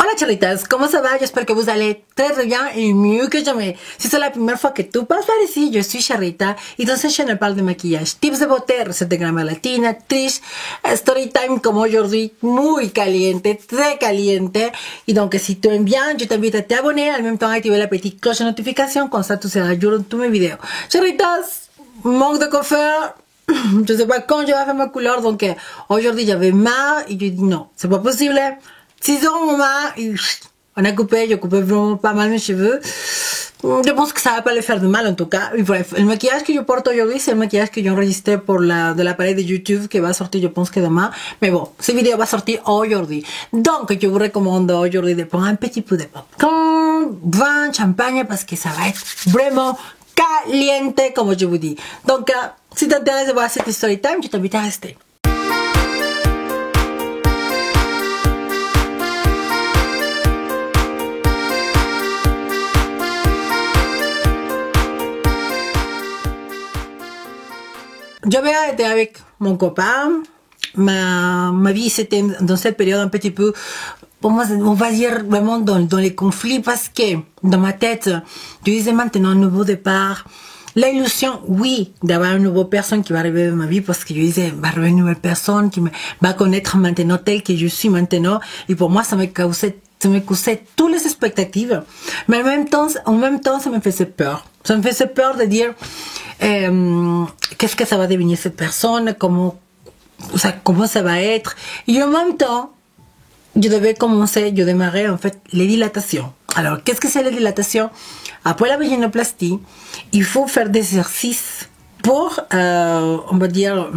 Hola charitas, ¿cómo se va? Yo espero que vous allez très bien et mieux que jamais. Si c'est la première fois que tu passes par ici, je suis Charita et dans cette chaîne elle parle de maquillage, tips de beauté, recettes de grammaire latina, triche, story time comme aujourd'hui, muy caliente, très caliente. Et donc si tu aimes bien, je t'invite à t'abonner, en même temps à activer la petite cloche de notification, comme ça tu seras jour de tous mes vidéos. Charitas, manque de coiffeur. Je sais pas quand je vais faire ma couleur, donc aujourd'hui j'avais marre et je dis non, c'est pas possible. 6 ans, maman, on a coupé, je coupais vraiment pas mal mes cheveux. Je pense que ça va pas le faire de mal en tout cas. Et bref, le maquillage que je porte aujourd'hui, c'est le maquillage que j'ai enregistré pour de l'appareil de YouTube qui va sortir, je pense que demain. Mais bon, cette vidéo va sortir aujourd'hui. Donc, je vous recommande aujourd'hui de prendre un petit peu de popcorn, vin, champagne, parce que ça va être vraiment caliente, comme je vous dis. Donc, si t'intéresse de voir cette story time, je t'invite à rester. J'avais été avec mon copain, ma vie c'était dans cette période un petit peu, pour moi on va dire vraiment dans les conflits, parce que dans ma tête, je disais maintenant un nouveau départ, l'illusion, oui, d'avoir une nouvelle personne qui va arriver dans ma vie, parce que je disais, va arriver une nouvelle personne qui va connaître maintenant tel que je suis maintenant, et pour moi ça me causait toutes les expectatives, mais en même temps, ça me faisait peur. Ça me faisait peur de dire, qu'est-ce que ça va devenir cette personne, comment ça va être. Et en même temps, je démarrais en fait les dilatations. Alors, qu'est-ce que c'est la dilatation? Après la vaginoplastie, il faut faire des exercices pour, on va dire,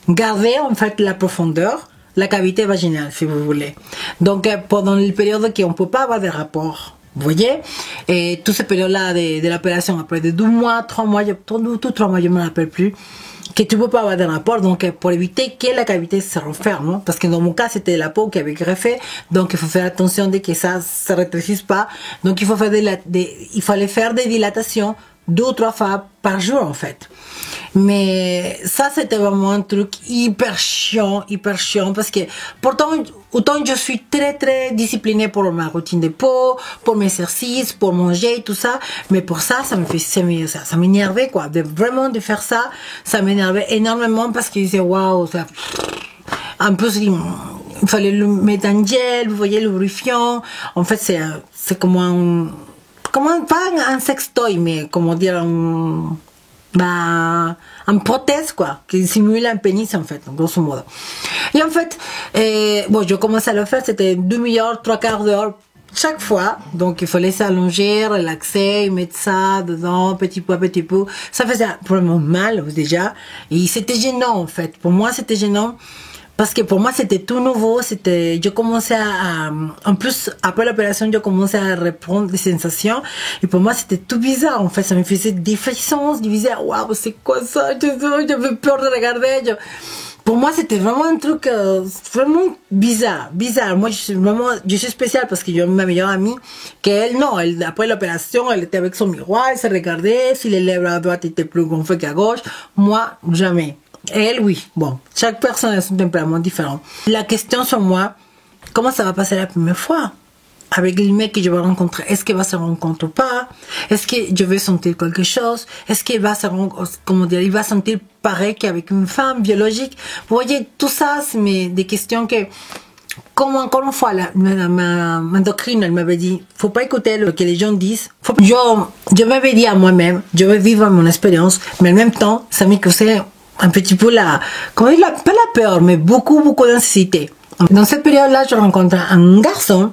garder en fait la profondeur, la cavité vaginale, si vous voulez. Donc, pendant la période qu'on ne peut pas avoir de rapport, vous voyez, et toute cette période-là de l'opération, après de 2 mois, 3 mois, 3 mois, je ne me rappelle plus, que tu ne peux pas avoir de rapport, donc pour éviter que la cavité se referme, parce que dans mon cas, c'était la peau qui avait greffé, donc il faut faire attention de que ça ne se rétrécisse pas, donc il fallait faire des dilatations 2 ou 3 fois par jour en fait. Mais ça c'était vraiment un truc hyper chiant, parce que pourtant autant je suis très disciplinée pour ma routine de peau, pour mes exercices, pour manger, tout ça, mais pour ça ça m'énervait quoi, vraiment de faire ça, ça m'énervait énormément, parce que je disais waouh, ça un peu il fallait le mettre en gel, vous voyez, lubrifiant, en fait c'est comme pas un sextoy, mais comment dire, un prothèse quoi, qui simule un pénis en fait, grosso modo. Et en fait, bon, je commençais à le faire, c'était 1/2 heure, 3/4 d'heure chaque fois, donc il fallait s'allonger, relaxer, mettre ça dedans, petit peu à petit peu. Ça faisait vraiment mal déjà, et c'était gênant en fait. Pour moi, c'était gênant. Parce que pour moi, c'était tout nouveau, je commençais en plus, après l'opération, je commençais à reprendre des sensations, et pour moi, c'était tout bizarre, en fait, ça me faisait des frissons, je disais, waouh, c'est quoi ça, j'avais peur de regarder, pour moi, c'était vraiment un truc, vraiment bizarre. Moi, je suis spéciale parce que j'ai ma meilleure amie, qu'elle, non, après l'opération, elle était avec son miroir, elle se regardait, si les lèvres à droite étaient plus gonflées qu'à gauche, moi, jamais. Elle, oui. Bon, chaque personne a son tempérament différent. La question sur moi, comment ça va passer la première fois avec le mec que je vais rencontrer? Est-ce qu'il va se rencontrer ou pas? Est-ce que je vais sentir quelque chose? Est-ce qu'il va il va sentir pareil qu'avec une femme biologique? Vous voyez, tout ça, c'est des questions que, comme encore une fois, ma endocrine, elle m'avait dit, faut pas écouter ce que les gens disent. Je m'avais dit à moi-même, je vais vivre mon expérience, mais en même temps, ça m'a causé un petit peu pas la peur, mais beaucoup d'anxiété. Dans cette période-là, je rencontre un garçon.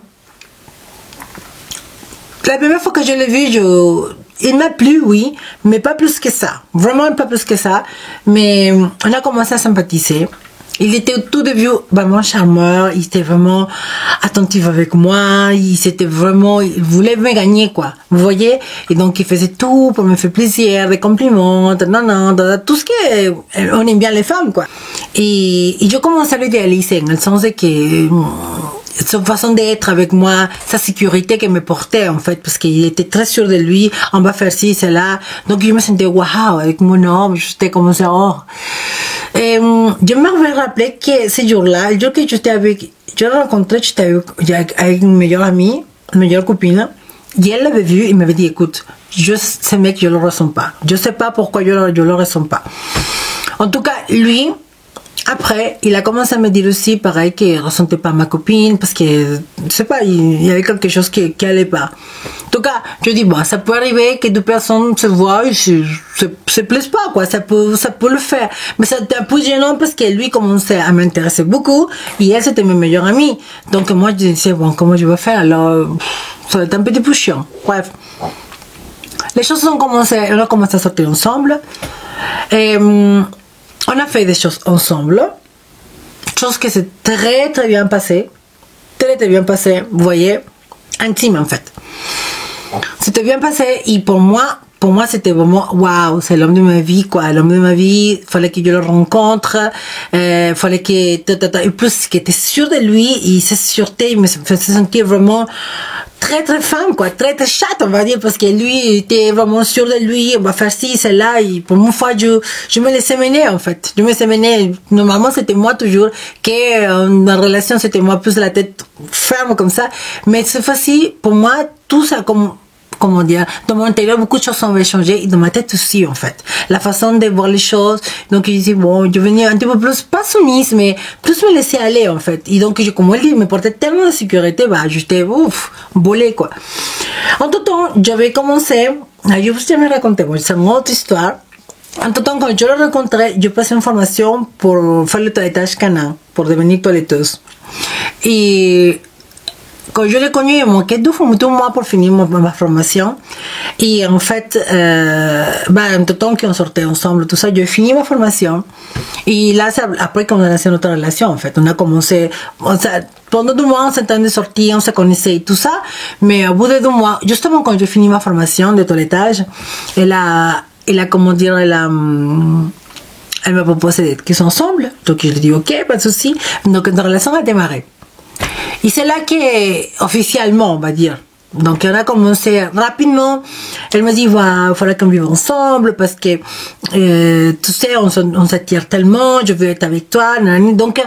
La première fois que je l'ai vu, il m'a plu, oui, mais pas plus que ça. Vraiment pas plus que ça. Mais on a commencé à sympathiser. Il était au tout début vraiment charmeur, il était vraiment attentif avec moi, il voulait me gagner quoi, vous voyez, et donc il faisait tout pour me faire plaisir, des compliments, tout ce on aime bien les femmes quoi. Et je commençais à l'idéaliser, dans le sens que sa façon d'être avec moi, sa sécurité qu'elle me portait en fait, parce qu'il était très sûr de lui, on va faire ci, cela. Donc je me sentais waouh avec mon homme, j'étais comme ça. Oh. Et je me rappelais que ce jour-là, le jour que je l'ai rencontré, j'étais avec une meilleure amie, une meilleure copine, et elle l'avait vu, il m'avait dit écoute, ce mec je le ressens pas, je sais pas pourquoi je le ressens pas. En tout cas, lui, après, il a commencé à me dire aussi, pareil, qu'il ne ressentait pas ma copine, parce que, je sais pas, il y avait quelque chose qui allait pas. En tout cas, je dis, bon, ça peut arriver que deux personnes se voient et se plaisent pas, quoi, ça peut le faire. Mais c'était un peu gênant parce que lui commençait à m'intéresser beaucoup, et elle, c'était mes meilleures amies. Donc, moi, je disais, bon, comment je vais faire? Alors, ça va être un petit peu chiant. Bref. Les choses on a commencé à sortir ensemble, et, on a fait des choses ensemble, chose qui s'est très très bien passée, vous voyez, intime en fait. C'était bien passé et pour moi c'était vraiment waouh, c'est l'homme de ma vie quoi, l'homme de ma vie, fallait que je le rencontre, fallait que et plus qu'il était sûr de lui, et cette sûreté me faisait sentir vraiment très très femme quoi, très très chatte on va dire, parce que lui était vraiment sûr de lui, on va faire ci, c'est là, et pour une fois je me laissais mener en fait, normalement c'était moi toujours, que dans la relation c'était moi plus la tête ferme comme ça, mais cette fois-ci pour moi tout ça comment dire, dans mon intérieur, beaucoup de choses ont changé, et dans ma tête aussi, en fait. La façon de voir les choses. Donc, je dis, bon, je venais un petit peu plus, pas soumise, mais plus me laisser aller, en fait. Et donc, comme elle dit, me portait tellement de sécurité, bah, j'étais, volée, quoi. En tout temps, j'avais commencé, je vous ai raconté, bon, c'est une autre histoire. En tout temps, quand je le rencontrais, je passais une formation pour faire le toilettage canin, pour devenir toiletteuse. Et, quand je l'ai connu, il me manquait 2 mois pour finir ma formation. Et en fait, en tout temps qu'on sortait ensemble, tout ça, j'ai fini ma formation. Et là, c'est après qu'on a lancé notre relation, en fait. On a commencé, pendant 2 mois, on s'entendait sortir, on se connaissait et tout ça. Mais au bout de 2 mois, justement quand j'ai fini ma formation de toilettage, elle a comment dire, elle m'a proposé qu'ils soient ensemble. Donc je lui ai dit, ok, pas de souci. Donc notre relation a démarré. Et c'est là que, officiellement, on va dire. Donc, on a commencé rapidement. Elle me dit, il faudra qu'on vive ensemble parce que, tu sais, on s'attire tellement, je veux être avec toi. Donc,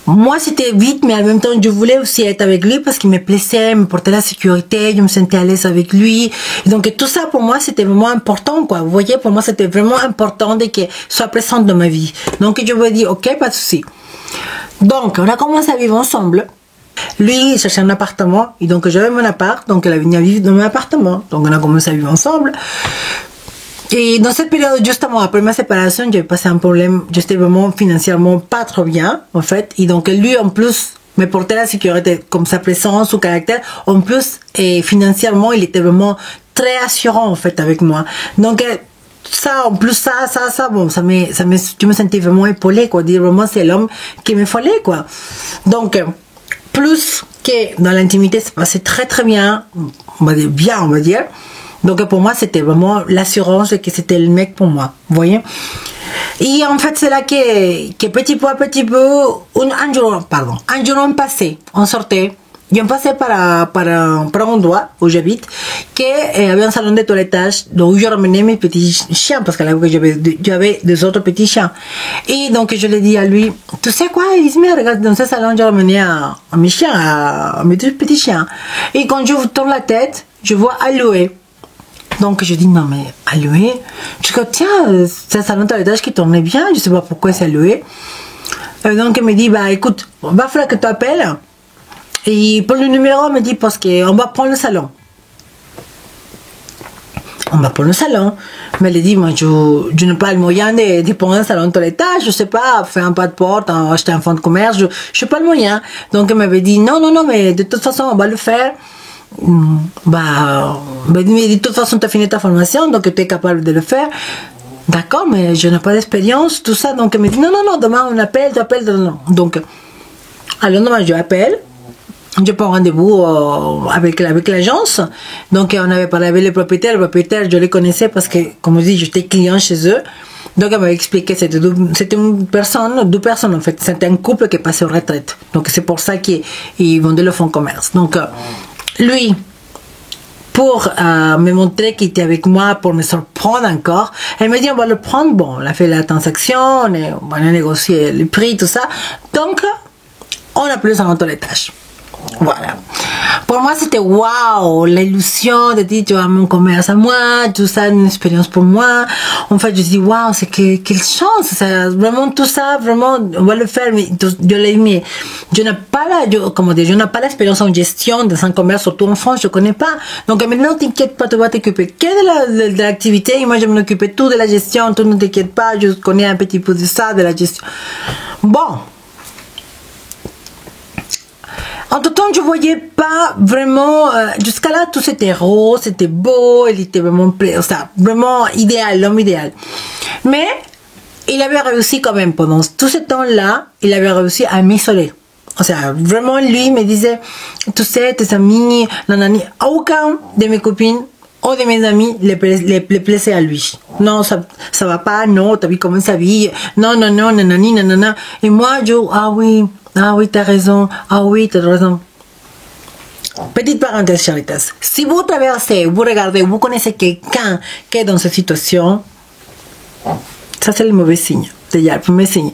moi, c'était vite, mais en même temps, je voulais aussi être avec lui parce qu'il me plaisait, me portait la sécurité, je me sentais à l'aise avec lui. Et donc, tout ça, pour moi, c'était vraiment important, quoi. Vous voyez, pour moi, c'était vraiment important qu'il soit présent dans ma vie. Donc, je me dis, ok, pas de souci. Donc, on a commencé à vivre ensemble. Lui, il cherchait un appartement. Et donc, j'avais mon appart. Donc, elle est venue vivre dans mon appartement. Donc, on a commencé à vivre ensemble. Et dans cette période, justement, après ma séparation, j'avais passé un problème. J'étais vraiment financièrement pas trop bien, en fait. Et donc, lui, en plus, me portait la sécurité, comme sa présence, son caractère. En plus, et financièrement, il était vraiment très assurant, en fait, avec moi. Donc, ça, en plus, bon, je me sentais vraiment épaulée, quoi. Dire vraiment, c'est l'homme qu'il me fallait, quoi. Donc, plus que dans l'intimité, ça passait très, très bien. On va dire. Donc, pour moi, c'était vraiment l'assurance que c'était le mec pour moi. Vous voyez? Et en fait, c'est là que petit peu à petit peu, un jour passé, on sortait. Je passais par un endroit où j'habite, qui avait un salon de toilettage, où je ramenais mes petits chiens, parce que là, j'avais des autres petits chiens. Et donc, je lui ai dit à lui, tu sais quoi, Ismaël, regarde, dans ce salon, je ramenais à mes chiens, à mes deux petits chiens. Et quand je tourne la tête, je vois Aloé. Donc, je dis, non, mais Aloé, je dis, tiens, c'est un salon de toilettage qui tournait bien, je sais pas pourquoi c'est Aloé. Donc, elle me dit, écoute, va falloir que tu appelles. Et pour le numéro, elle me dit, parce qu'on va prendre le salon. On va prendre le salon. Mais elle dit, moi, je n'ai pas le moyen de prendre un salon de toilettage, je sais pas, faire un pas de porte, acheter un fonds de commerce, je n'ai pas le moyen. Donc, elle m'avait dit, non, mais de toute façon, on va le faire. De toute façon, tu as fini ta formation, donc tu es capable de le faire. D'accord, mais je n'ai pas d'expérience, tout ça. Donc, elle me dit, non, demain, on appelle, tu appelles. Donc, alors, demain, je appelle. Je prends rendez-vous avec l'agence. Donc, on avait parlé avec les propriétaires. Les propriétaires, je les connaissais parce que, comme je dis, j'étais client chez eux. Donc elle m'avait expliqué que c'était une personne, deux personnes en fait, c'était un couple qui passait aux retraites. Donc c'est pour ça qu'ils vendaient le fonds de commerce. Donc lui, pour me montrer qu'il était avec moi, pour me surprendre encore, elle m'a dit on va le prendre, bon, on a fait la transaction, on a négocié le prix, tout ça. Donc on a plus un toilettage. Voilà. Pour moi, c'était waouh, l'illusion de dire tu as mon commerce à moi, tout ça, une expérience pour moi. En fait, je dis waouh, c'est quelle chance, ça, vraiment tout ça, vraiment, on va le faire. Mais je l'ai aimé. Je n'ai pas je n'ai pas l'expérience en gestion dans un commerce, surtout en France, je connais pas. Donc maintenant, t'inquiète pas, tu vas t'occuper que de l'activité. Et moi, je m'en occupais tout de la gestion, tout ne t'inquiète pas, je connais un petit peu de ça, de la gestion. Bon. En tout temps, je voyais pas vraiment, jusqu'à là, tout c'était rose, c'était beau, il était vraiment, vraiment idéal, l'homme idéal. Mais, il avait réussi quand même, pendant tout ce temps-là, il avait réussi à m'isoler. Vraiment, lui me disait, tu sais, tes amis, nanani, aucun de mes copines ou de mes amis les plaisait à lui. Non, ça va pas, non, t'as vu comment ça vit, non, nanani, nanana. Et moi, ah oui, t'as raison, Petite parenthèse, charitas. Si vous traversez, vous regardez, vous connaissez quelqu'un qui est dans cette situation, ça c'est le mauvais signe. Déjà, le premier signe.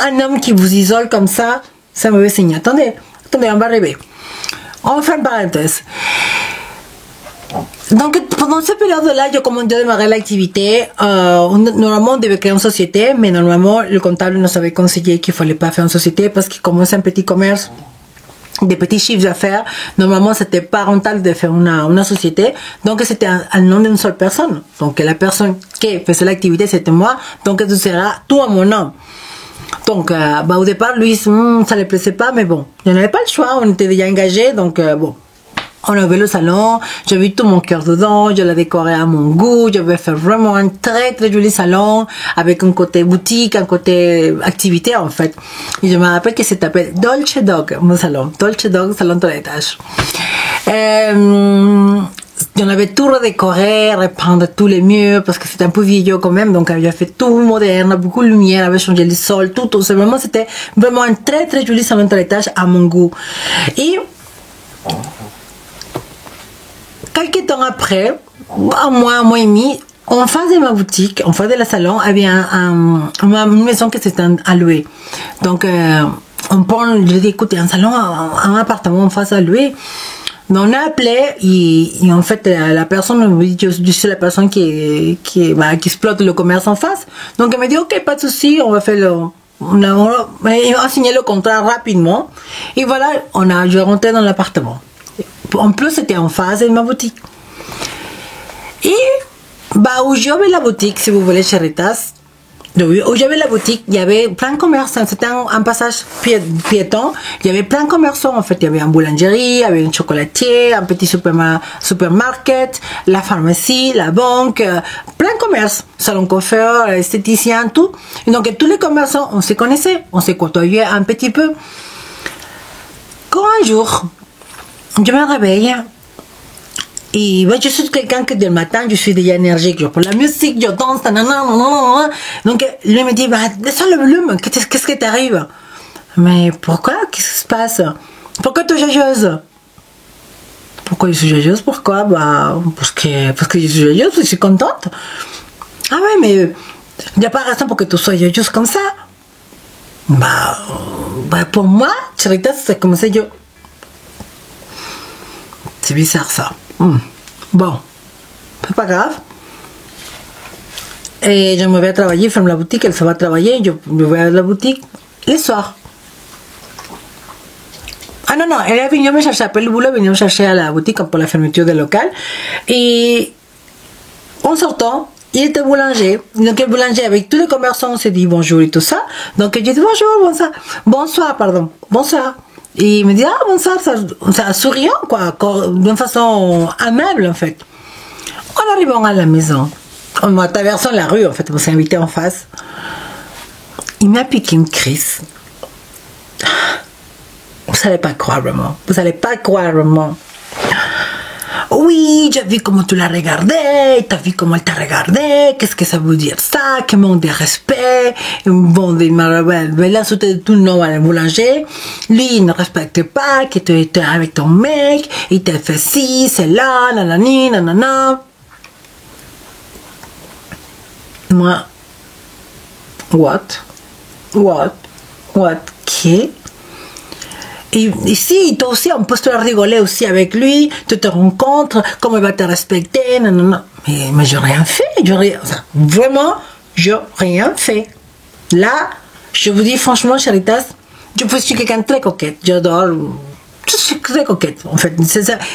Un homme qui vous isole comme ça, c'est un mauvais signe. Attendez, on va arriver. On va faire une parenthèse. Donc, pendant cette période-là, j'ai commencé à démarrer l'activité. Normalement, on devait créer une société, mais normalement, le comptable nous avait conseillé qu'il ne fallait pas faire une société parce qu'il commençait un petit commerce, des petits chiffres d'affaires. Normalement, c'était pas rentable de faire une société. Donc, c'était un nom d'une seule personne. Donc, la personne qui faisait l'activité, c'était moi. Donc, ce sera tout à mon nom. Donc, au départ, lui, ça ne le plaisait pas, mais bon, je n'avais pas le choix. On était déjà engagés, donc bon. On avait le salon, j'avais tout mon cœur dedans, je l'ai décoré à mon goût, je vais faire vraiment un très très joli salon, avec un côté boutique, un côté activité en fait. Et je me rappelle que ça s'appelle Dolce Dog, mon salon. Dolce Dog, salon toilettage. J'en avais tout redécoré, repeindre tous les murs, parce que c'était un peu vieillot quand même, donc j'avais fait tout moderne, beaucoup de lumière, j'avais changé le sol, tout. C'était vraiment un très très joli salon toilettage à mon goût. Et quelques temps après, un mois et demi, en face de ma boutique, en face de la salon, il y avait une maison qui s'était à louer. Donc, je lui ai dit, écoute, il y a un salon, un appartement en face à louer. Donc, on a appelé et en fait, la personne me dit, je suis la personne qui exploite le commerce en face. Donc, elle m'a dit, ok, pas de souci, on va faire on a signé le contrat rapidement. Et voilà, je rentré dans l'appartement. En plus, c'était en face de ma boutique. Et, où j'avais la boutique, si vous voulez, charitas, où j'avais la boutique, il y avait plein de commerçants. C'était un passage piéton. Il y avait plein de commerçants, en fait. Il y avait une boulangerie, il y avait un chocolatier, un petit supermarket, la pharmacie, la banque, plein de commerces. Salon coiffeur, esthéticien, tout. Et donc, tous les commerçants, on se connaissait, on se côtoyait un petit peu. Quand un jour, je me réveille et je suis quelqu'un que dès le matin je suis déjà énergique, je prends la musique, je danse, nanana. Donc lui me dit descends le volume, qu'est-ce qui t'arrive? Mais pourquoi? Qu'est-ce qui se passe? Pourquoi tu es jageuse? Pourquoi je suis jageuse? Pourquoi? Parce que je suis jageuse, je suis contente. Ah ouais, mais il n'y a pas raison pour que tu sois jageuse comme ça. Pour moi, Charitas, c'est comme ça. C'est bizarre ça. Bon, c'est pas grave. Et je me vais travailler, ferme la boutique, elle se va travailler, je vais à la boutique les soirs. Ah non, elle est venue me chercher après le boulot, elle est venue me chercher à la boutique pour la fermeture du local. Et en sortant, il était boulanger. Donc le boulanger, avec tous les commerçants, on s'est dit bonjour et tout ça. Donc j'ai dit bonjour, bonsoir. Et il me dit, bonsoir, ça souriant, quoi, d'une façon amable, en fait. En arrivant à la maison, en traversant la rue, en fait, on s'est invité en face, il m'a piqué une crise. Vous n'allez pas croire vraiment. Où oui, j'ai vu comment tu l'as regardé, t'as vu comment elle t'a regardé, qu'est-ce que ça veut dire ça, que manque de respect, bon, mais là, c'était tout le nom à la boulanger, lui, il ne respecte pas, que tu étais avec ton mec, il t'a fait ci, c'est là, nanani, nanana. Moi, what, qui? Et ici, toi aussi, on peut se rigoler aussi avec lui, tu te rencontres, comment il va te respecter, nanana. Mais j'ai rien fait, vraiment, j'ai rien fait. Là, je vous dis franchement, Charitas, je suis quelqu'un de très coquette, j'adore, je suis très coquette, en fait,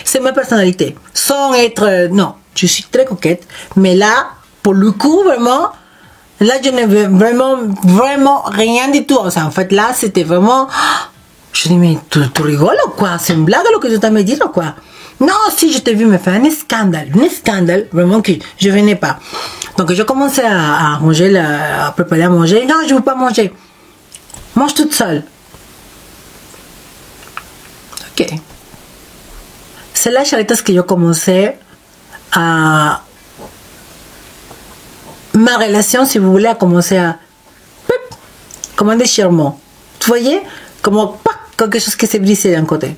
c'est ma personnalité. Sans être, non, je suis très coquette, mais là, pour le coup, vraiment, là, je ne veux vraiment rien du tout. En fait, là, c'était vraiment... Je dis, mais tu rigoles ou quoi? C'est une blague ce que tu t'as me dit ou quoi? Non, si je t'ai vu me faire un scandale, vraiment que je venais pas. Donc, je commençais à manger, à préparer à manger. Non, je veux pas manger. Mange toute seule. Ok. C'est là, Charitas, que je commençais à... Ma relation, si vous voulez, a commencé à... Comme un déchirement. Vous voyez? Comme quelque chose qui s'est brisé d'un côté.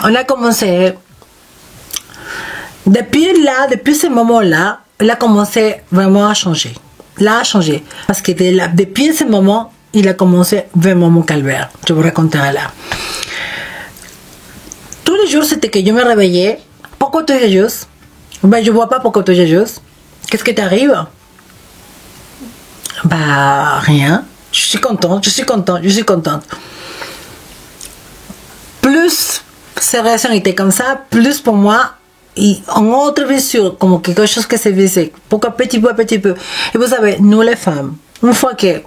On a commencé... Depuis ce moment-là, il a commencé vraiment à changer. Là, a changé. Parce que depuis ce moment, il a commencé vraiment mon calvaire. Je vous raconterai là. Tous les jours, c'était que je me réveillais. Pourquoi tu es juste? Ben, je vois pas pourquoi tu es juste. Qu'est-ce qui t'arrive? Bah, rien. Je suis contente. Plus ces réactions étaient comme ça, plus pour moi, en autre blessure, comme quelque chose qui s'est blessé. Pourquoi petit peu à petit peu. Et vous savez, nous les femmes, une fois que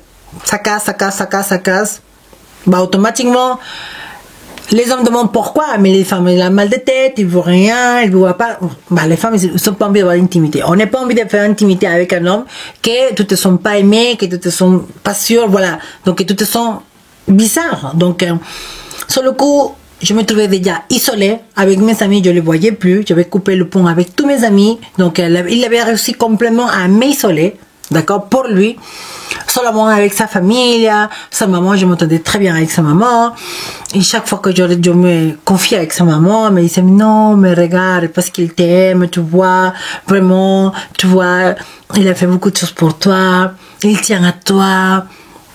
ça casse, bah, automatiquement, les hommes demandent pourquoi, mais les femmes, ils ont mal de tête, ils ne voient rien, ils ne voient pas. Bah, les femmes, ils n'ont pas envie d'avoir l'intimité. On n'a pas envie de faire intimité avec un homme que tu te sens pas aimé, que tu te sens pas sûr, voilà. Donc, que tu te sens bizarre. Donc, sur le coup, je me trouvais déjà isolée avec mes amis, je ne les voyais plus. J'avais coupé le pont avec tous mes amis. Donc, il avait réussi complètement à m'isoler. D'accord, pour lui, seulement avec sa famille, sa maman, je m'entendais très bien avec sa maman, et chaque fois que je me confiais avec sa maman, elle me disait, non, mais regarde, parce qu'il t'aime, tu vois, vraiment, tu vois, il a fait beaucoup de choses pour toi, il tient à toi,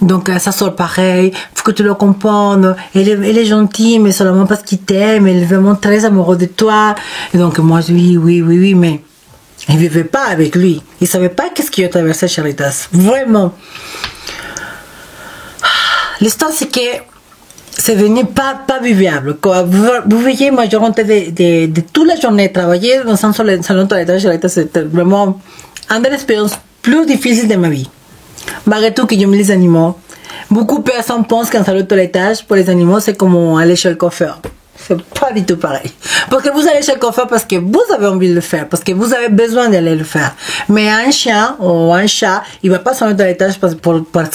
donc ça sort pareil, faut que tu le comprennes, elle est gentille, mais seulement parce qu'il t'aime, elle est vraiment très amoureuse de toi, et donc moi, oui, mais il ne vivait pas avec lui. Il ne savait pas qu'est-ce qu'il a traversé, Charitas. Vraiment. L'histoire, c'est que c'est devenu pas vivable. Vous voyez, moi, je rentrais de toute la journée travailler dans un salon de toilette. Charitas, c'était vraiment une des expériences plus difficiles de ma vie. Malgré tout que j'aime les animaux, beaucoup de personnes pensent qu'un salon de toilettage pour les animaux, c'est comme aller chez le coiffeur. C'est pas du tout pareil. Parce que vous allez chez le coiffeur parce que vous avez envie de le faire, parce que vous avez besoin d'aller le faire. Mais un chien ou un chat, il va pas s'en mettre dans l'étage parce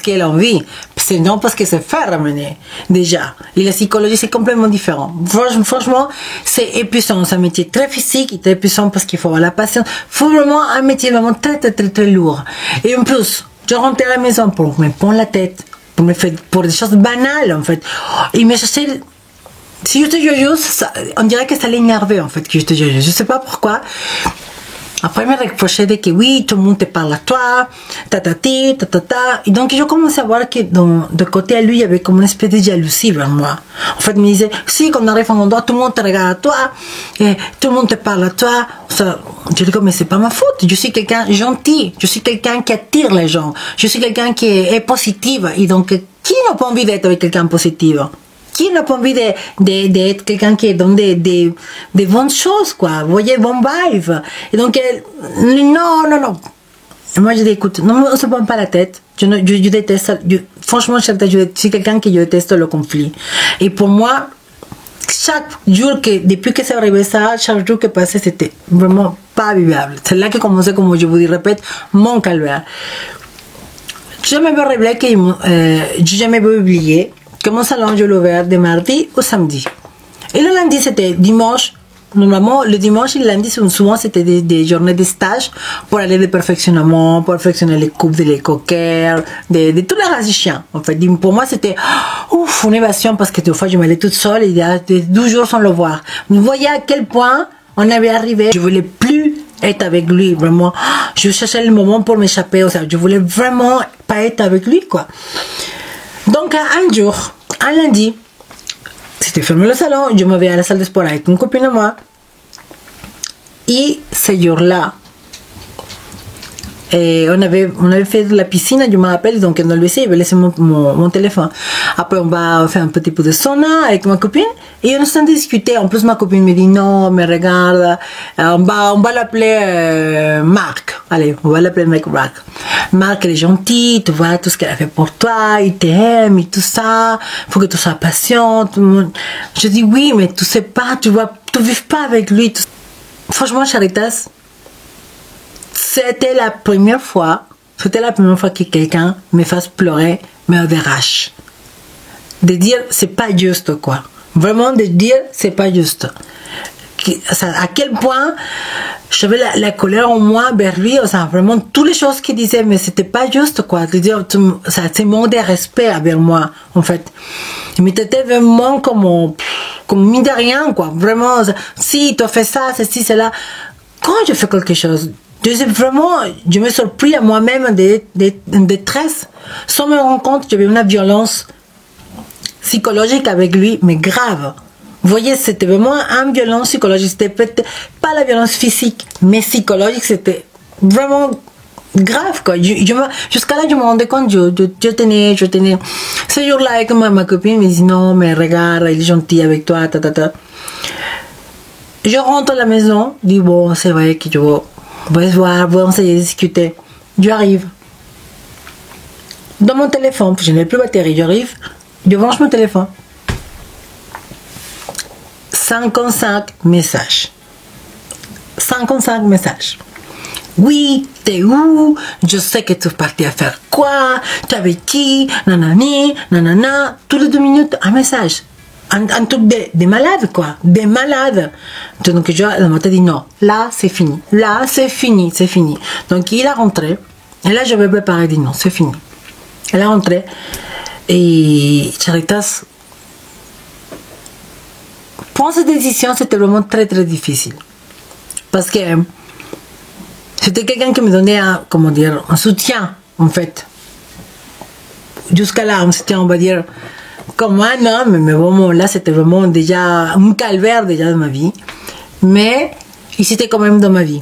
qu'il a envie. C'est non parce que c'est fait ramener, déjà. Et la psychologie, c'est complètement différent. Franchement, c'est épuisant. C'est un métier très physique et très épuisant parce qu'il faut avoir la patience. Il faut vraiment un métier vraiment très lourd. Et en plus, je rentrais à la maison pour me prendre la tête, pour des choses banales, en fait. Il me cherchait. Si je te juge, on dirait que ça l'énervait en fait que je te juge. Je sais pas pourquoi. Après, il me reprochait de que oui, tout le monde te parle à toi, tatati, tatata. Et donc, je commençais à voir que de côté à lui, il y avait comme une espèce de jalousie vers moi. En fait, il me disait, si, quand on arrive à un endroit, tout le monde te regarde à toi, et tout le monde te parle à toi. Ça, je dis, mais c'est pas ma faute. Je suis quelqu'un gentil. Je suis quelqu'un qui attire les gens. Je suis quelqu'un qui est positive. Et donc, qui n'a pas envie d'être avec quelqu'un de positif? Qui n'a pas envie d'être quelqu'un qui donne des bonnes choses, quoi? Vous voyez, bon vibe. Et donc, non. Et moi, je dis, écoute, non, on se prend pas la tête. Je déteste, franchement, je suis quelqu'un qui déteste le conflit. Et pour moi, chaque jour depuis que c'est arrivé ça, chaque jour qui passait, c'était vraiment pas vivable. C'est là que commençait, comme je vous dis, répète, mon calvaire. Je me rappelle que j'ai jamais oublié que mon salon, je l'ai ouvert de mardi au samedi. Et le lundi, c'était dimanche. Normalement, le dimanche et le lundi, souvent, c'était des journées de stage pour aller de perfectionnement, pour perfectionner les coupes de les coquers, de tous les races de chiens. En fait, pour moi, c'était, ouf, une évasion parce que des fois, je m'allais toute seule et il y a 12 jours sans le voir. Vous voyez à quel point on avait arrivé. Je voulais plus être avec lui, vraiment. Je cherchais le moment pour m'échapper. Je voulais vraiment pas être avec lui, quoi. Donc, un jour, un lundi, c'était fermé le salon, je me vais à la salle de sport avec une copine à moi. Et ce jour-là, on avait fait de la piscine, je me rappelle, donc dans le WC, il avait laissé mon téléphone. Après, on va faire un petit peu de sauna avec ma copine et on s'en discutait. En plus, ma copine me dit non, mais regarde, on va l'appeler Marc. Allez, on va l'appeler Marc. Marc, il est gentil, tu vois tout ce qu'elle a fait pour toi, il t'aime et tout ça, faut que tu sois patient. Je dis oui, mais tu sais pas, tu vois, tu vis pas avec lui. Franchement, Charitas, c'était la première fois que quelqu'un me fasse pleurer, me dérache. De dire, c'est pas juste, quoi. Vraiment, de dire, c'est pas juste. À quel point j'avais la colère en moi vers lui, vraiment, toutes les choses qu'il disait, mais c'était pas juste, quoi. De dire, ça, c'est manque de respect envers moi, en fait. Il m'était vraiment comme mis de rien, quoi. Vraiment, si tu as fait ça, ceci, cela. Quand je fais quelque chose, je me surpris à moi-même de détresse. Sans me rendre compte, j'avais une violence psychologique avec lui, mais grave. Vous voyez, c'était vraiment une violence psychologique. C'était peut-être pas la violence physique, mais psychologique, c'était vraiment grave, quoi. Jusqu'à là, je me rendais compte, je tenais. Ce jour-là, avec ma copine, me dit non, mais regarde, il est gentil avec toi, Je rentre à la maison, je dis bon, c'est vrai que je vais voir, on essayer de discuter. J'arrive. Dans mon téléphone, je n'ai plus de batterie, j'arrive, je branche mon téléphone. 55 messages. 55 messages. Oui, t'es où? Je sais que tu es parti à faire quoi? Tu avais qui? Nanani, nanana. Toutes les 2 minutes, un message. Un truc de malade, quoi. Des malades. Donc, la m'a dit non. Là, c'est fini. Là, c'est fini. C'est fini. Donc, il a rentré. Et là, je vais préparer, dit non, c'est fini. Il a rentré. Et Charitas, prendre cette décision, c'était vraiment très, très difficile. Parce que c'était quelqu'un qui me donnait un soutien, en fait. Jusqu'à là, un soutien, on va dire, comme un homme, mais vraiment, là, c'était vraiment déjà un calvaire déjà de ma vie. Mais, il était quand même dans ma vie.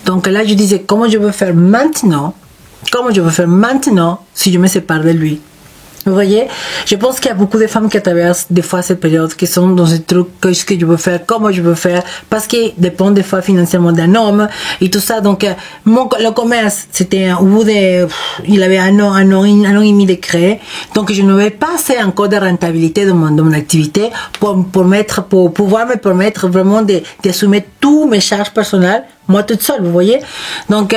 Donc là, je disais, comment je veux faire maintenant si je me sépare de lui? Vous voyez, je pense qu'il y a beaucoup de femmes qui traversent des fois cette période, qui sont dans ce truc, qu'est-ce que je veux faire, comment je veux faire, parce qu'il dépend des fois financièrement d'un homme et tout ça. Donc, le commerce, c'était au bout il avait un an et demi de créer. Donc, je n'avais pas assez encore de rentabilité dans mon activité pour pouvoir me permettre vraiment d'assumer tous mes charges personnelles, moi toute seule, vous voyez. Donc,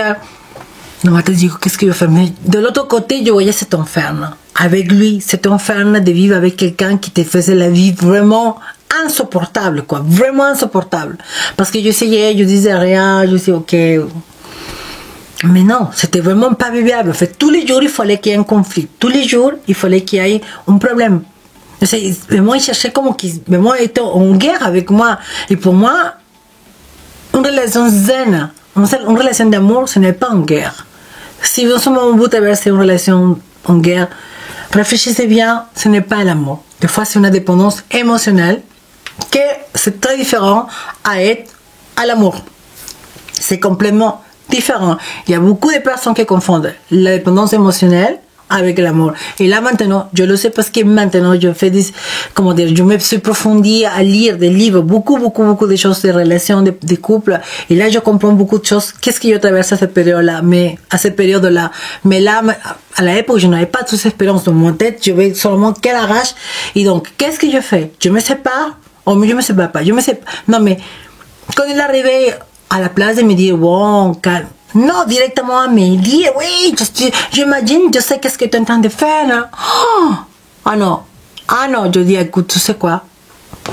non, je dis, qu'est-ce que je fais? Mais de l'autre côté, je voyais cet enfer. Avec lui, cet enfer de vivre avec quelqu'un qui te faisait la vie vraiment insupportable, quoi. Vraiment insupportable. Parce que j'essayais, je disais rien, je disais ok. Mais non, c'était vraiment pas vivable. En fait, tous les jours, il fallait qu'il y ait un conflit. Tous les jours, il fallait qu'il y ait un problème. Moi, il cherchait comme qu'il était en guerre avec moi. Et pour moi, une relation zen, une relation d'amour, ce n'est pas une guerre. Si vous sommes au bout de traverser une relation en guerre, réfléchissez bien, ce n'est pas l'amour. Des fois, c'est une dépendance émotionnelle, que c'est très différent à l'amour. C'est complètement différent. Il y a beaucoup de personnes qui confondent la dépendance émotionnelle avec l'amour. Et là maintenant, je le sais parce que maintenant je fais je me suis approfondie à lire des livres, beaucoup de choses de relations, de couples. Et là, je comprends beaucoup de choses. Qu'est-ce que je traverse à cette période-là? Mais là, à l'époque, je n'avais pas toute cette expérience dans mon tête. Je vais seulement qu'elle arrache. Et donc, qu'est-ce que je fais? Je me sépare? Oh, mais je me sépare pas. Non, mais quand il est arrivé à la place de me dire, bon, calme. Non, directement à me dire, oui, j'imagine, je sais qu'est-ce que tu es en train de faire. Là. Oh, ah non, je dis, écoute, tu sais quoi?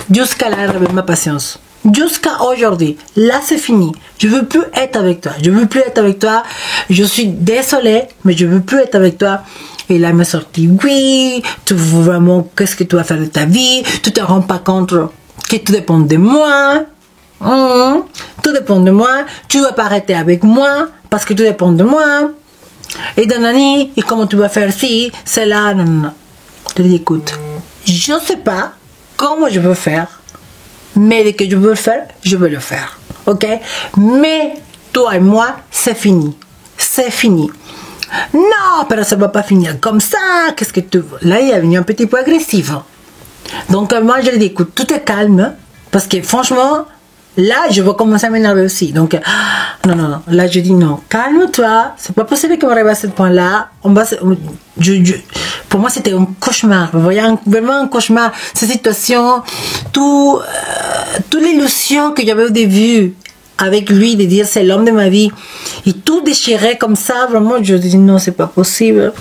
jusqu'à là, j'avais ma patience. Jusqu'à aujourd'hui. Là, c'est fini. Je veux plus être avec toi. Je veux plus être avec toi. Je suis désolée, mais je veux plus être avec toi. Et là, il m'a sorti, oui, tu veux vraiment, qu'est-ce que tu vas faire de ta vie? Tu te rends pas compte que tout dépend de moi. Tout dépend de moi. Tu ne vas pas arrêter avec moi parce que tout dépend de moi. Et Danani, et comment tu vas faire ci, c'est là, non, non, non. Je lui dis, écoute, je ne sais pas comment je veux faire, mais dès que je veux le faire, je veux le faire. Ok? Mais toi et moi, c'est fini. C'est fini. Non, mais ça ne va pas finir comme ça. Qu'est-ce que tu veux? Là, il est venu un petit peu agressif. Donc, moi, je lui dis, écoute, tout est calme, parce que franchement, là, je vais commencer à m'énerver aussi. Donc, non, non, non. Là, je dis non. Calme-toi. C'est pas possible qu'on arrive à ce point-là. Pour moi, c'était un cauchemar. Vous voyez, vraiment un cauchemar. Cette situation, toute l'illusion que j'avais au début avec lui, de dire c'est l'homme de ma vie, et tout déchiré comme ça, vraiment, je dis non, c'est pas possible.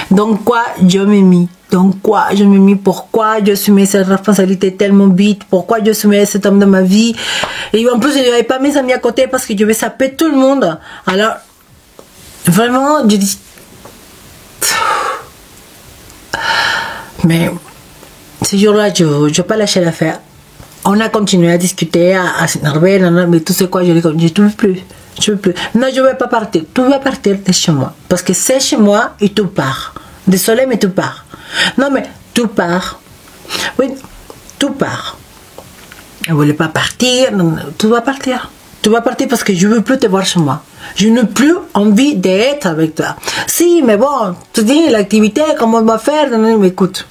Donc, quoi, je m'ai mis. Donc quoi, je me mis pourquoi je assumais cette responsabilité tellement vite, pourquoi je assumais cet homme de ma vie. Et en plus, je n'avais pas mes amis à côté parce que je vais saper tout le monde. Alors, vraiment, je dis... Mais ce jour-là, je n'ai pas lâché l'affaire. On a continué à discuter, à s'énerver, mais tout ce quoi, je dis, je ne veux plus. Je veux plus. Non, je ne vais pas partir. Tu vas partir de chez moi. Parce que c'est chez moi et tu pars. Désolé, mais tu pars. Non, mais tu pars. Oui, tu pars. Elle ne voulait pas partir. Non, tu vas partir. Tu vas partir parce que je ne veux plus te voir chez moi. Je n'ai plus envie d'être avec toi. Si, mais bon, tu dis l'activité, comment on va faire? Mais écoute,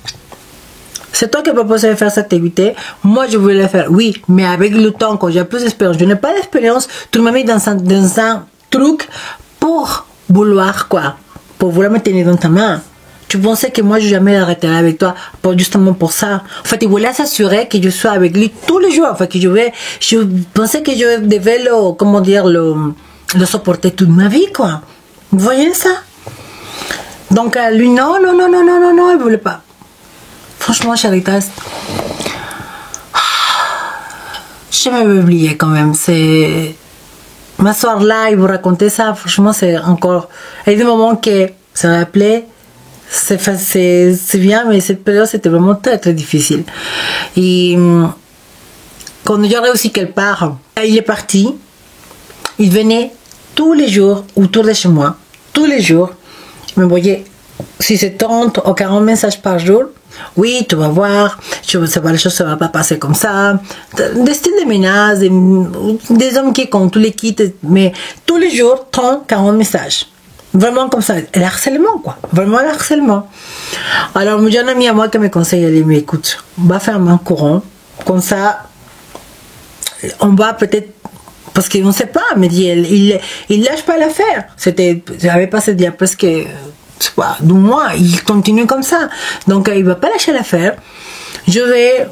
c'est toi qui as proposé de faire cette activité. Moi, je voulais la faire. Oui, mais avec le temps, quand j'ai plus d'expérience. Je n'ai pas d'expérience. Tu m'as mis dans un truc pour vouloir quoi? Pour vouloir me tenir dans ta main. Tu pensais que moi, je jamais arrêterai avec toi, justement pour ça. En fait, il voulait s'assurer que je sois avec lui tous les jours. En fait, je pensais que je devais le supporter toute ma vie, quoi. Vous voyez ça? Donc, lui, non, il voulait pas. Franchement, Charitas, je m'avais oublié quand même. C'est m'asseoir là et vous raconter ça, franchement, c'est encore... Il y a des moments que ça me rappelait. C'est bien, mais cette période c'était vraiment très très difficile. Et quand j'ai réussi qu'elle part, il est parti. Il venait tous les jours autour de chez moi, tous les jours. Il me voyait si c'est 30 ou 40 messages par jour. Oui, tu vas voir, les choses ne vont pas passer comme ça. Des styles de menaces, des hommes qui comptent tous les kits, mais tous les jours 30, 40 messages. Vraiment comme ça, le harcèlement quoi, vraiment le harcèlement. Alors j'ai un ami à moi qui me conseille, elle dit mais écoute, on va faire un courant, comme ça, on va peut-être, parce qu'on ne sait pas, mais dit, il lâche pas l'affaire. J'avais passé il y a presque 2 mois, il continue comme ça, donc il va pas lâcher l'affaire. Je vais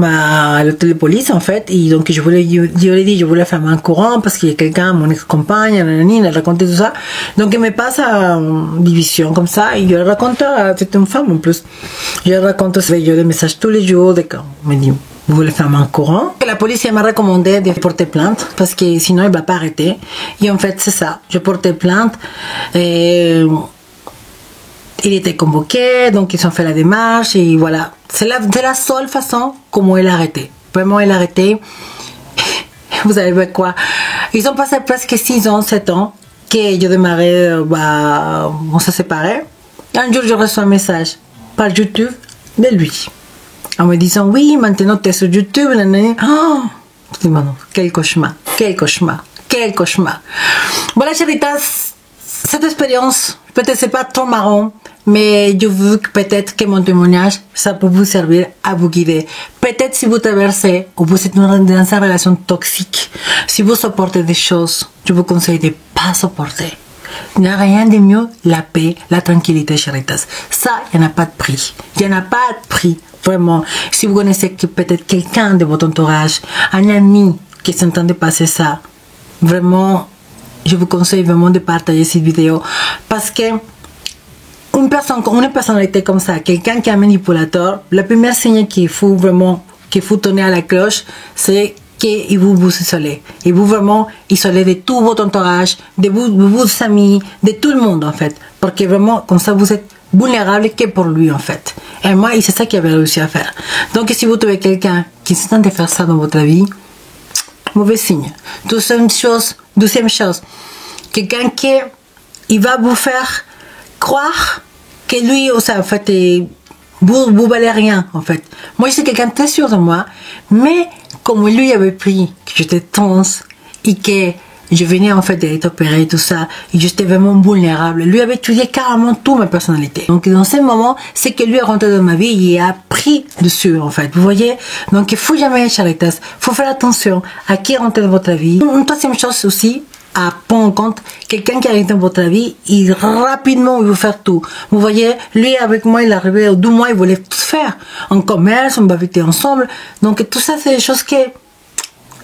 à l'hôtel de police en fait, et donc je lui ai dit je voulais faire un courant parce qu'il y a quelqu'un, mon ex-compagne, elle a raconté tout ça, donc il me passe à division comme ça, et je raconte, c'est une femme en plus, je raconte des messages tous les jours, on me dit vous voulez faire un courant, et la police m'a recommandé de porter plainte parce que sinon il va pas arrêter, et en fait c'est ça, je portais plainte et il était convoqué, donc ils ont fait la démarche et voilà. C'est la seule façon comment il a arrêté. Vraiment, il a arrêté. Vous savez quoi? Ils ont passé presque 6 ans, 7 ans que je démarrais, on s'est séparés. Un jour, je reçois un message par YouTube de lui en me disant oui, maintenant tu es sur YouTube. Oh, je dis, non, quel cauchemar, quel cauchemar, quel cauchemar. Voilà, Charitas, cette expérience, peut-être c'est pas trop marrant, mais je veux peut-être que mon témoignage, ça peut vous servir à vous guider. Peut-être si vous traversez ou vous êtes dans une relation toxique, si vous supportez des choses, je vous conseille de ne pas supporter. Il n'y a rien de mieux, la paix, la tranquillité, Charitas. Ça, il n'y en a pas de prix. Il n'y en a pas de prix, vraiment. Si vous connaissez peut-être quelqu'un de votre entourage, un ami qui est en train de passer ça, vraiment, je vous conseille vraiment de partager cette vidéo parce que une personnalité comme ça, quelqu'un qui est un manipulateur, la première signe qu'il faut vraiment qu'il faut tourner à la cloche, c'est que vous isolez. Et vous vraiment isolez de tout votre entourage, de vos amis, de tout le monde en fait. Parce que vraiment, comme ça, vous êtes vulnérable que pour lui en fait. Et moi, c'est ça qu'il avait réussi à faire. Donc si vous trouvez quelqu'un qui s'entend de faire ça dans votre vie, mauvais signe. Deuxième chose, quelqu'un qui il va vous faire croire que lui, en fait, vous valez rien, en fait. Moi, je suis quelqu'un de très sûr de moi, mais comme lui avait pris que j'étais trans et que je venais en fait d'être opérée et tout ça, et j'étais vraiment vulnérable, lui avait étudié carrément toute ma personnalité. Donc dans ce moment, c'est que lui est rentré dans ma vie et a pris dessus en fait, vous voyez. Donc il faut jamais, Charitas, faut faire attention à qui rentre dans votre vie. Une troisième chose aussi, à prendre en compte, quelqu'un qui arrive dans votre vie, il rapidement il veut faire tout. Vous voyez, lui avec moi, il est arrivé au 2 mois, il voulait tout faire. En commerce, on va habiter ensemble. Donc tout ça, c'est des choses que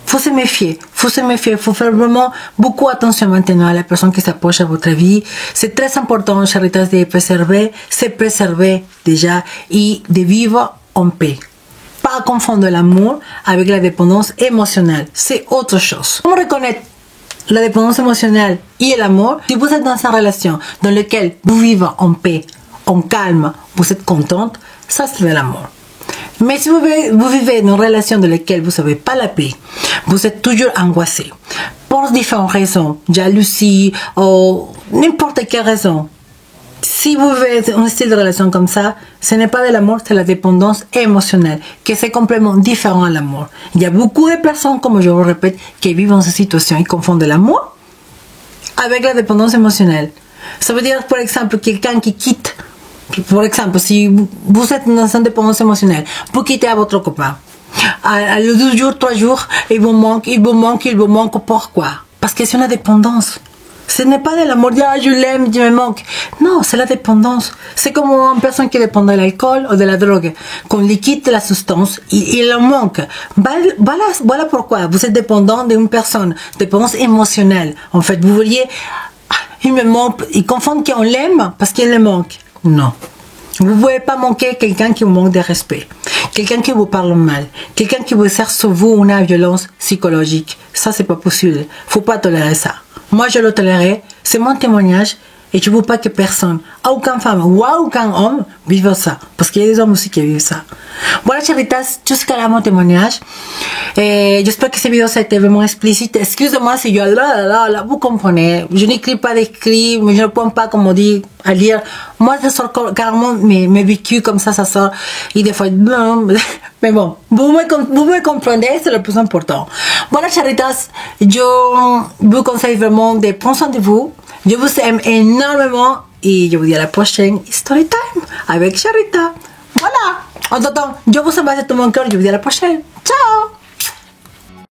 faut se méfier, faut faire vraiment beaucoup attention maintenant à la personne qui s'approche à votre vie. C'est très important, Charitas, de se préserver déjà et de vivre en paix. Pas confondre l'amour avec la dépendance émotionnelle, c'est autre chose. Comment reconnaître la dépendance émotionnelle et l'amour? Si vous êtes dans une relation dans laquelle vous vivez en paix, en calme, vous êtes contente, ça c'est de l'amour. Mais si vous vivez dans une relation dans laquelle vous n'avez pas la paix, vous êtes toujours angoissé, pour différentes raisons, jalousie ou n'importe quelle raison. Si vous vivez un style de relation comme ça, ce n'est pas de l'amour, c'est la dépendance émotionnelle, que c'est complètement différent à l'amour. Il y a beaucoup de personnes, comme je vous répète, qui vivent dans cette situation. Ils confondent l'amour avec la dépendance émotionnelle. Ça veut dire, par exemple, quelqu'un qui quitte. Par exemple, si vous êtes dans une dépendance émotionnelle, vous quittez à votre copain. À 2 jours, 3 jours, il vous manque. Pourquoi? Parce que c'est une dépendance. Ce n'est pas de l'amour, je l'aime, il me manque. Non, c'est la dépendance. C'est comme une personne qui dépend de l'alcool ou de la drogue. Quand il quitte la substance, il en manque. Voilà pourquoi vous êtes dépendant d'une personne. Dépendance émotionnelle. En fait, vous voyez, il me manque. Ils confondent qu'on l'aime parce qu'il le manque. Non. Vous ne pouvez pas manquer quelqu'un qui vous manque de respect. Quelqu'un qui vous parle mal. Quelqu'un qui vous exerce sur vous une violence psychologique. Ça, c'est pas possible. Faut pas tolérer ça. Moi, je le tolérais. C'est mon témoignage. Et je ne veux pas que personne, aucune femme ou aucun homme, vive ça. Parce qu'il y a des hommes aussi qui vivent ça. Voilà, Charitas, jusqu'à là mon témoignage. Et j'espère que cette vidéo ça a été vraiment explicite. Excusez-moi si je vous comprenez. Je n'écris pas d'écrit, mais je ne prends pas, comme on dit, à lire. Moi, ça sort carrément mes vécus comme ça sort. Et des fois, mais bon, vous me comprenez, c'est le plus important. Voilà, Charitas, je vous conseille vraiment de prendre soin de vous. Je vous aime énormément et je vous dis à la prochaine Story Time avec Charita. Voilà. En attendant, je vous embrasse de tout mon cœur et je vous dis à la prochaine. Ciao.